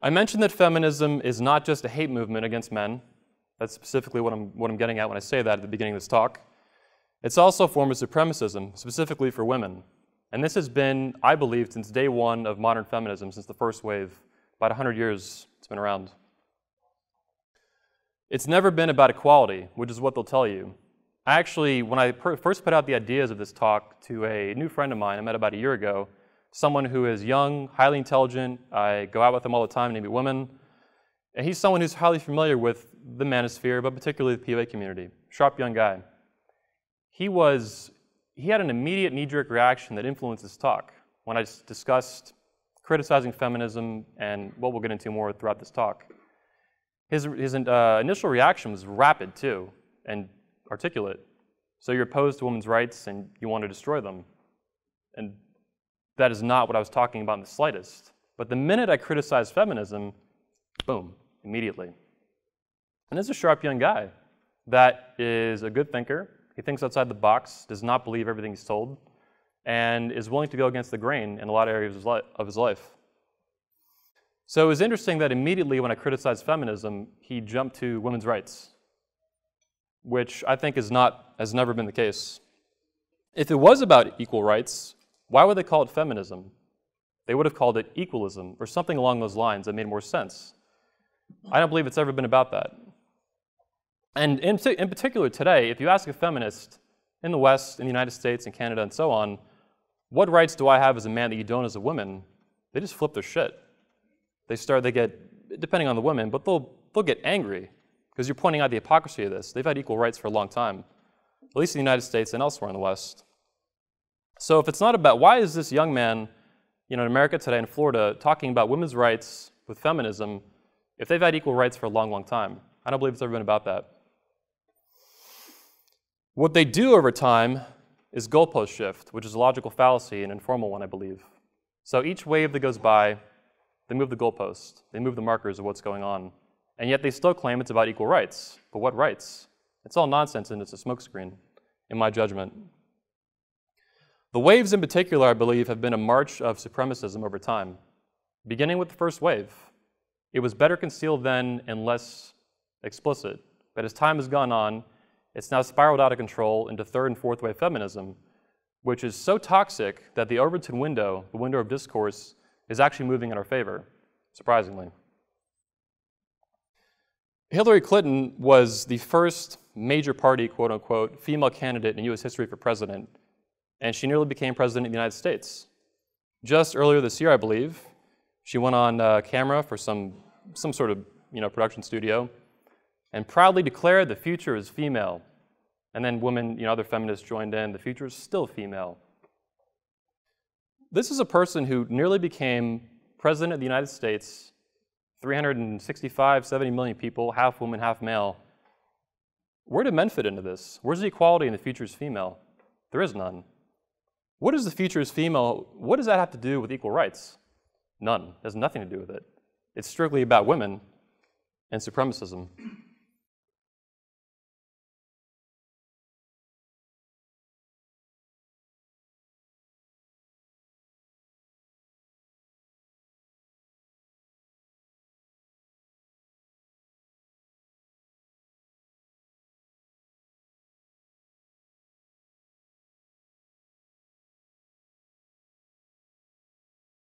I mentioned that feminism is not just a hate movement against men. That's specifically what I'm getting at when I say that at the beginning of this talk. It's also a form of supremacism, specifically for women. And this has been, I believe, since day one of modern feminism, since the first wave. About 100 years it's been around. It's never been about equality, which is what they'll tell you. I actually, when I first put out the ideas of this talk to a new friend of mine I met about a year ago, someone who is young, highly intelligent, I go out with him all the time and meet women, and he's someone who's highly familiar with the manosphere, but particularly the POA community. Sharp young guy. He had an immediate knee-jerk reaction that influenced his talk when I discussed criticizing feminism and what we'll get into more throughout this talk. His initial reaction was rapid, too, and articulate. So you're opposed to women's rights and you want to destroy them. And that is not what I was talking about in the slightest. But the minute I criticized feminism, boom, immediately. And this is a sharp young guy that is a good thinker. He thinks outside the box, does not believe everything he's told, and is willing to go against the grain in a lot of areas of his life. So it was interesting that immediately when I criticized feminism, he jumped to women's rights, which I think has never been the case. If it was about equal rights, why would they call it feminism? They would have called it equalism or something along those lines that made more sense. I don't believe it's ever been about that. And in particular today, if you ask a feminist in the West, in the United States, in Canada, and so on, what rights do I have as a man that you don't as a woman? They just flip their shit. They get, depending on the women, but they'll get angry because you're pointing out the hypocrisy of this. They've had equal rights for a long time, at least in the United States and elsewhere in the West. So if it's not about, why is this young man, in America today, in Florida, talking about women's rights with feminism if they've had equal rights for a long, long time? I don't believe it's ever been about that. What they do over time is goalpost shift, which is a logical fallacy, an informal one, I believe. So each wave that goes by, they move the goalpost. They move the markers of what's going on. And yet they still claim it's about equal rights. But what rights? It's all nonsense and it's a smokescreen, in my judgment. The waves in particular, I believe, have been a march of supremacism over time, beginning with the first wave. It was better concealed then and less explicit. But as time has gone on, it's now spiraled out of control into third and fourth wave feminism, which is so toxic that the Overton window, the window of discourse, is actually moving in our favor, surprisingly. Hillary Clinton was the first major party, quote unquote, female candidate in US history for president, and she nearly became president of the United States. Just earlier this year, I believe, she went on camera for some sort of production studio and proudly declared the future is female. And then women, other feminists joined in, the future is still female. This is a person who nearly became president of the United States, 365, 70 million people, half woman, half male. Where do men fit into this? Where's the equality in the future is female? There is none. What is the future is female? What does that have to do with equal rights? None. It has nothing to do with it. It's strictly about women and supremacism.